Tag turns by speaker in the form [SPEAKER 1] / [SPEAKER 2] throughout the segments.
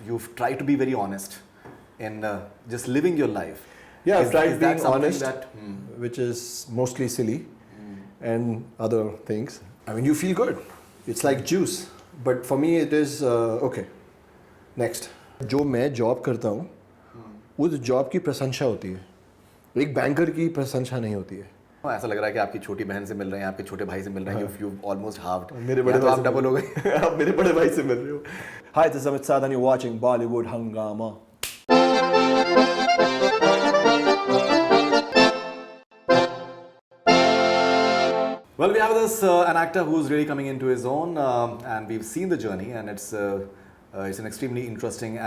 [SPEAKER 1] you've tried to be very honest in just living your life.
[SPEAKER 2] Yeah, I've tried
[SPEAKER 1] is that
[SPEAKER 2] being
[SPEAKER 1] something
[SPEAKER 2] honest,
[SPEAKER 1] that,
[SPEAKER 2] which is mostly silly and other things. I mean, you feel good. It's like juice. But for me, it is, okay, next. जो मैं job करता हूँ उस job की प्रशंसा होती है, एक बैंकर की प्रशंसा नहीं होती है.
[SPEAKER 1] ऐसा लग रहा है कि आपकी छोटी बहन से मिल रहे हैं, आपके छोटे भाई से मिल रहे हैं. You've almost halved.
[SPEAKER 2] मेरे बड़े
[SPEAKER 1] तो
[SPEAKER 2] भाई
[SPEAKER 1] आप
[SPEAKER 2] से
[SPEAKER 1] डबल हो गए.
[SPEAKER 2] आप मेरे बड़े भाई से मिल रहे हो. Hi, this is Amit Sadh and you're watching Bollywood Hungama.
[SPEAKER 1] Well, we have this an actor who's really coming into his own, and we've seen the journey, and it's an extremely interesting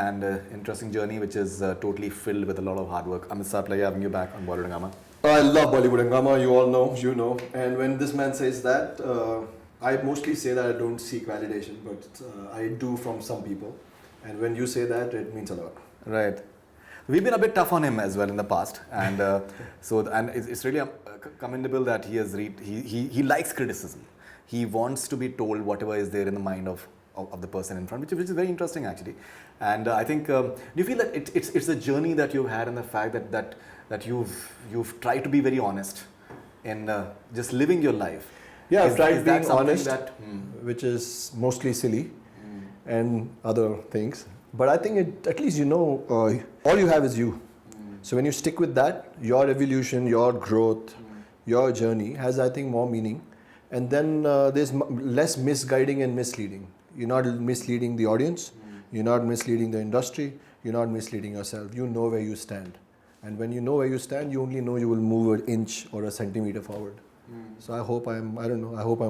[SPEAKER 1] journey, which is totally filled with a lot of hard work. Amit Sadh, pleasure having you back on Bollywood Hungama.
[SPEAKER 2] I love Bollywood Hungama, you all know, you know. And when this man says that, I mostly say that I don't seek validation, but I do from some people. And when you say that, it means a lot.
[SPEAKER 1] Right. We've been a bit tough on him as well in the past, and it's really commendable that he likes criticism. He wants to be told whatever is there in the mind of the person in front, which is very interesting actually. And I think, do you feel that it's a journey that you've had, and the fact that you've tried to be very honest in just living your life?
[SPEAKER 2] Yeah, I've tried being honest, which is mostly silly and other things. But I think at least you know, all you have is you. So when you stick with that, your evolution, your growth, your journey has, I think, more meaning. And then there's less misguiding and misleading. You're not misleading the audience, you're not misleading the industry, you're not misleading yourself. You know where you stand. And when you know where you stand, you only know you will move an inch or a centimeter forward. So I hope I'm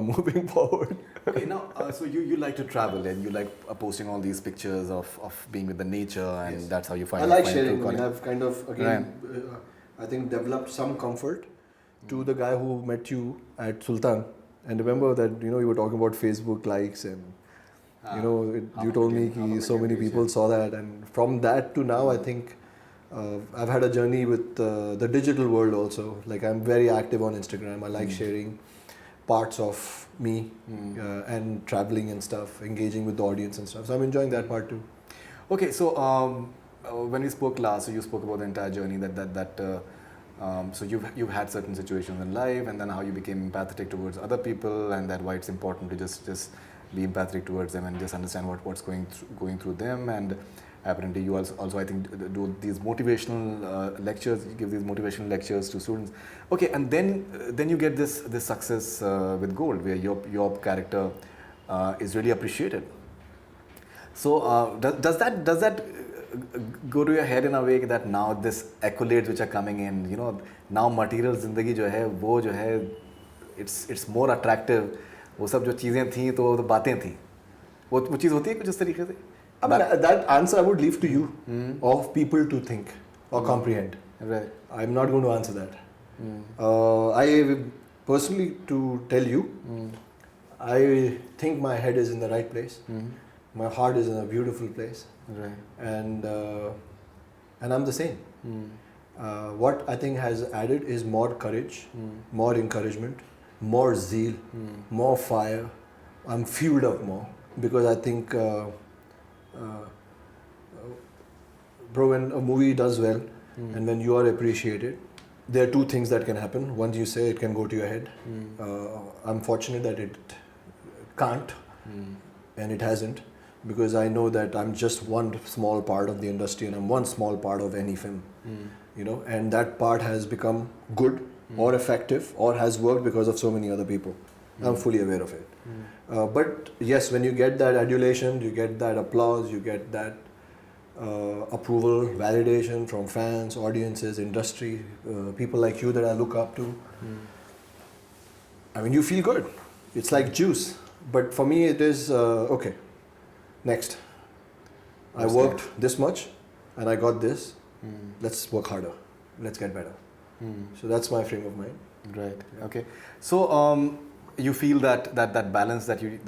[SPEAKER 2] moving forward.
[SPEAKER 1] Okay, now, so you like to travel, and you like posting all these pictures of being with the nature, and yes, that's how you find.
[SPEAKER 2] I like sharing. I mean, I've kind of, again, I think developed some comfort to the guy who met you at Sultan. And remember that, you know, you were talking about Facebook likes, and you know, you told me so many people saw that, and from that to now, I think I've had a journey with the digital world also. Like, I'm very active on Instagram. I like sharing parts of me and traveling and stuff, engaging with the audience and stuff. So I'm enjoying that part too.
[SPEAKER 1] Okay, so when we spoke last, so you spoke about the entire journey so you've had certain situations in life, and then how you became empathetic towards other people, and that why it's important to just be empathetic towards them and just understand what's going through them. And apparently you also I think do these motivational lectures. You give these motivational lectures to students. Okay, and then you get this success with Gold, where your character is really appreciated. So does that go to your head in a way that now this accolades which are coming in, you know, now material zindagi jo hai wo jo hai, it's more attractive. वो सब जो चीजें थी तो बातें थी, वो चीज होती है कुछ इस तरीके से?
[SPEAKER 2] I mean, that answer I would leave to you, of people to think or comprehend.
[SPEAKER 1] Right.
[SPEAKER 2] I'm not going to answer that. I personally, to tell you, I think my head is in the right place. My heart is in a beautiful place.
[SPEAKER 1] Right.
[SPEAKER 2] And I'm the same. What I think has added is more courage, more encouragement, more zeal, more fire. I'm fueled up more because I think, bro, when a movie does well and when you are appreciated, there are two things that can happen. One, you say it can go to your head. I'm fortunate that it can't, and it hasn't, because I know that I'm just one small part of the industry, and I'm one small part of any film, you know, and that part has become good or effective or has worked because of so many other people. I'm fully aware of it. But yes, when you get that adulation, you get that applause, you get that approval, validation from fans, audiences, industry, people like you that I look up to. I mean, you feel good. It's like juice. But for me, it is, okay, next. I worked this much and I got this. Let's work harder. Let's get better. So that's my frame of mind.
[SPEAKER 1] Right. Okay. So you feel that balance that you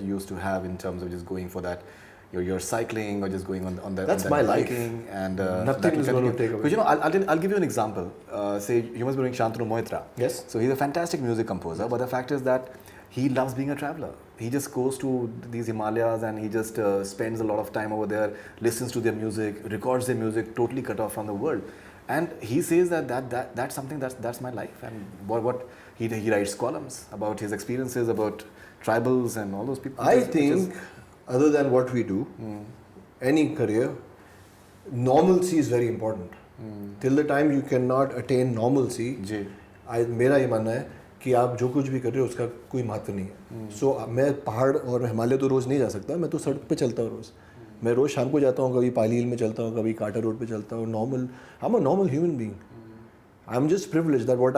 [SPEAKER 1] used to have in terms of just going for that, you're cycling or just going on that.
[SPEAKER 2] That's my life.
[SPEAKER 1] And
[SPEAKER 2] nothing is going to take away.
[SPEAKER 1] Because you know, I'll give you an example. Say you must be doing Shantanu Moitra.
[SPEAKER 2] Yes.
[SPEAKER 1] So he's a fantastic music composer, but the fact is that he loves being a traveler. He just goes to these Himalayas and he just spends a lot of time over there, listens to their music, records their music, totally cut off from the world. And he says that's something that's my life. And what he writes columns about his experiences, about tribals and all those people.
[SPEAKER 2] I think, other than what we do, any career, normalcy is very important. Till the time you cannot attain normalcy, मेरा ये मानना है कि आप जो कुछ भी कर रहे हो उसका कोई महत्व नहीं है. सो मैं पहाड़ और हिमालय तो रोज़ नहीं जा सकता, मैं तो सड़क पे चलता हूँ रोज़. मैं रोज़ शाम को जाता हूँ, कभी पाली हिल में चलता हूँ, कभी काटा रोड पे चलता हूँ. Normal, I am a normal human being. I am just privilege that what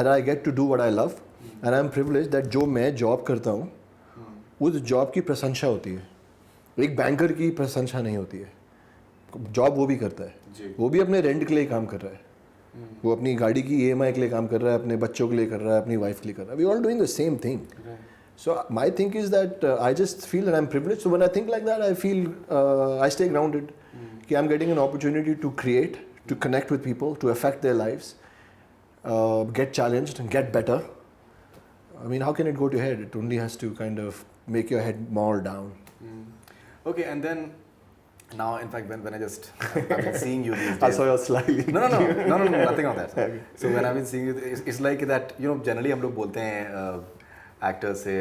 [SPEAKER 2] I get to do what I love, and I am privilege that जो मैं जॉब करता हूँ उस जॉब की प्रशंसा होती है. एक बैंकर की प्रशंसा नहीं होती है. जॉब वो भी करता है, वो भी अपने रेंट के लिए काम कर रहा है, वो अपनी गाड़ी की EMI के लिए काम कर रहा है, अपने बच्चों के लिए कर रहा है, अपनी वाइफ के लिए कर रहा है. We all doing the same thing. So my think is that I just feel that I'm privileged. So when I think like that, I feel I stay grounded. कि I'm getting an opportunity to create, to connect with people, to affect their lives, get challenged and get better. I mean, how can it go to head? It only has to kind of make your head more down.
[SPEAKER 1] Okay, and then now, in fact, when I just I've been seeing you these days.
[SPEAKER 2] I saw you smiling.
[SPEAKER 1] No, nothing of that. Okay. So when I've been seeing you, it's like that. You know, generally हम लोग बोलते हैं actors से,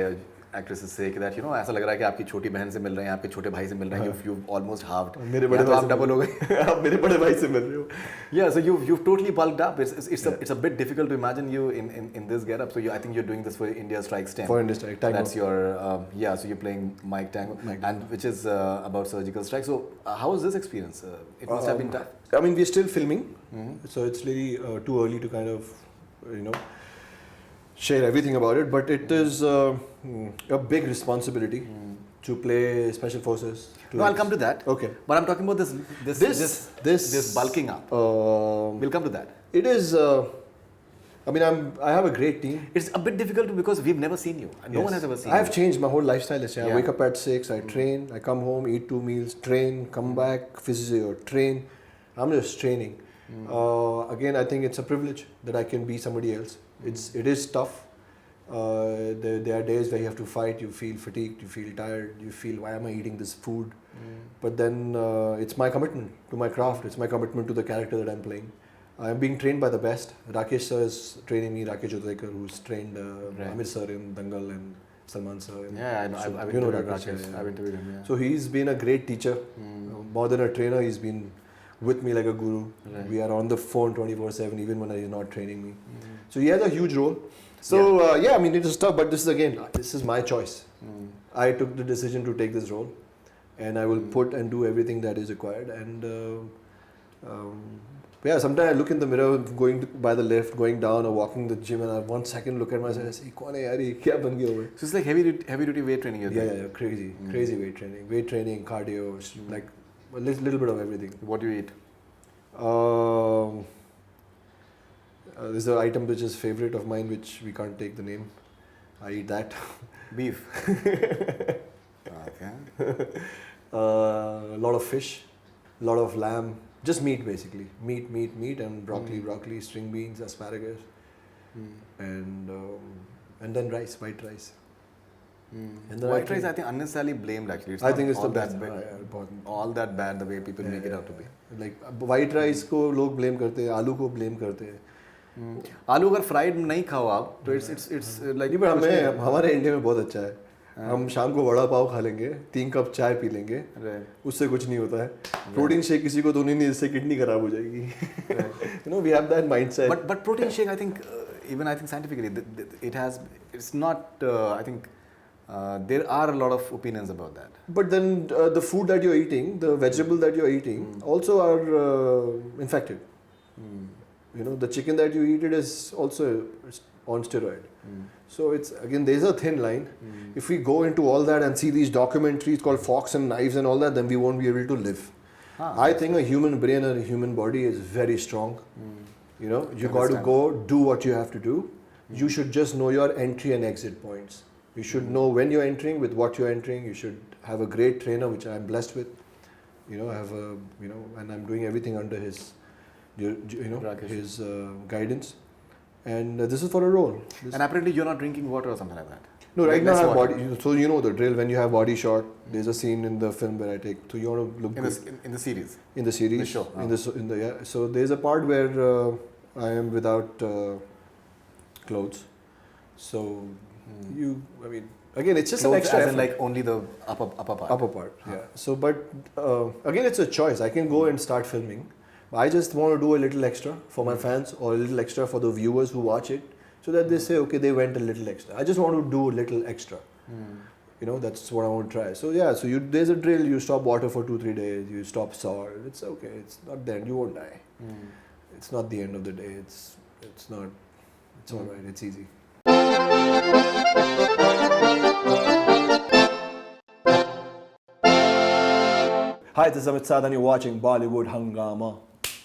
[SPEAKER 1] actresses से कि that you know ऐसा लग रहा है कि आपकी छोटी बहन से मिल रहे हैं, आपके छोटे भाई से मिल रहे हैं. You almost halved.
[SPEAKER 2] मेरे बड़े भाई
[SPEAKER 1] आप डबल हो गए.
[SPEAKER 2] आप मेरे बड़े भाई से मिल रहे हो.
[SPEAKER 1] Yeah, so you've totally bulked up. It's a bit difficult to imagine you in this getup. So I think you're doing this for India Strikes 10.
[SPEAKER 2] For India Strikes 10.
[SPEAKER 1] That's your So you're playing Mike Tango, and which is about surgical strike. So how was this experience? It must have been tough.
[SPEAKER 2] I mean, we're still filming, so it's really too early to kind of, you know, share everything about it. But it is a big responsibility to play special forces.
[SPEAKER 1] No, I'll come to that.
[SPEAKER 2] Okay.
[SPEAKER 1] But I'm talking about this bulking up. We'll come to that.
[SPEAKER 2] It is. I mean, I have a great team.
[SPEAKER 1] It's a bit difficult because we've never seen you. No one has ever seen you.
[SPEAKER 2] I have changed my whole lifestyle. I wake up at 6, I train, I come home, eat 2 meals, train, come back, physio, train. I'm just training. Again, I think it's a privilege that I can be somebody else. It is tough. There are days where you have to fight, you feel fatigued, you feel tired, you feel, why am I eating this food? But then it's my commitment to my craft, it's my commitment to the character that I'm playing. I'm being trained by the best. Rakesh sir is training me, Rakesh Jodhekar, who's trained Amit sir in Dangal and Salman sir.
[SPEAKER 1] Yeah, I know.
[SPEAKER 2] So,
[SPEAKER 1] I've
[SPEAKER 2] you know
[SPEAKER 1] Rakesh.
[SPEAKER 2] Rakesh.
[SPEAKER 1] I've interviewed him. Yeah.
[SPEAKER 2] So he's been a great teacher. More than a trainer, he's been with me like a guru. Right. We are on the phone 24/7, even when he's not training me. So he has a huge role. So I mean, it is tough, but this is my choice. I took the decision to take this role, and I will put and do everything that is required. And sometimes I look in the mirror, going by the lift, going down, or walking the gym, and I 1 second look at myself and say, "Kaun hai yaar ye? Kya ban gaya ho?"
[SPEAKER 1] So it's like heavy duty weight training.
[SPEAKER 2] Yeah, crazy weight training, cardio, like a little bit of everything.
[SPEAKER 1] What do you eat?
[SPEAKER 2] There's an item which is favorite of mine, which we can't take the name. I eat that.
[SPEAKER 1] Beef. Okay.
[SPEAKER 2] A lot of fish, a lot of lamb, just meat basically. Meat and broccoli, string beans, asparagus, and then rice, white rice.
[SPEAKER 1] And white rice, I think, unnecessarily blamed actually.
[SPEAKER 2] I think it's the best.
[SPEAKER 1] All that bad the way people make it out to be.
[SPEAKER 2] Like white rice को लोग blame करते हैं, आलू को blame करते हैं.
[SPEAKER 1] आलू अगर फ्राइड नहीं खाओ आप तो इट्स लाइक
[SPEAKER 2] हमारे इंडिया में बहुत अच्छा है. हम शाम को वड़ा पाव खा लेंगे, 3 कप चाय पी लेंगे, उससे कुछ नहीं होता है. प्रोटीन शेक किसी को तो नहीं, इससे किडनी खराब हो जाएगी. You know, we have that mindset.
[SPEAKER 1] But protein shake, I think, even I think scientifically, it's not, I think, there are a lot of opinions about that.
[SPEAKER 2] But then the food that you're eating, the vegetable that you're eating, also are infected. You know, the chicken that you eat, it is also on steroid. So it's, again, there's a thin line. If we go into all that and see these documentaries called Forks and Knives and all that, then we won't be able to live. I think a human brain and a human body is very strong. You know, you got to go do what you have to do. You should just know your entry and exit points. You should know when you're entering, with what you're entering. You should have a great trainer, which I'm blessed with. You know, and I'm doing everything under his, his guidance. And this is for a role.
[SPEAKER 1] And apparently you're not drinking water or something like that.
[SPEAKER 2] No, right now I
[SPEAKER 1] Less
[SPEAKER 2] have
[SPEAKER 1] water.
[SPEAKER 2] body. So you know the drill. When you have body shot, there's a scene in the film where I take. So you want to look
[SPEAKER 1] In
[SPEAKER 2] good
[SPEAKER 1] in the series.
[SPEAKER 2] in the series.
[SPEAKER 1] The show,
[SPEAKER 2] In the yeah. So there's a part where I am without clothes. So you. I mean, again, it's just an
[SPEAKER 1] Clothes
[SPEAKER 2] extra
[SPEAKER 1] as in
[SPEAKER 2] effort.
[SPEAKER 1] like only the upper part.
[SPEAKER 2] Upper part, yeah. So, but again, it's a choice. I can go and start filming. I just want to do a little extra for my fans or a little extra for the viewers who watch it, so that they say, okay, they went a little extra. I just want to do a little extra. You know, that's what I want to try. So yeah, so there's a drill. You stop water for 2-3 days. You stop salt. It's okay. It's not the end. You won't die. It's not the end of the day. It's not. It's all right. It's easy. Hi, this is Amit Sadh and you're watching Bollywood Hungama.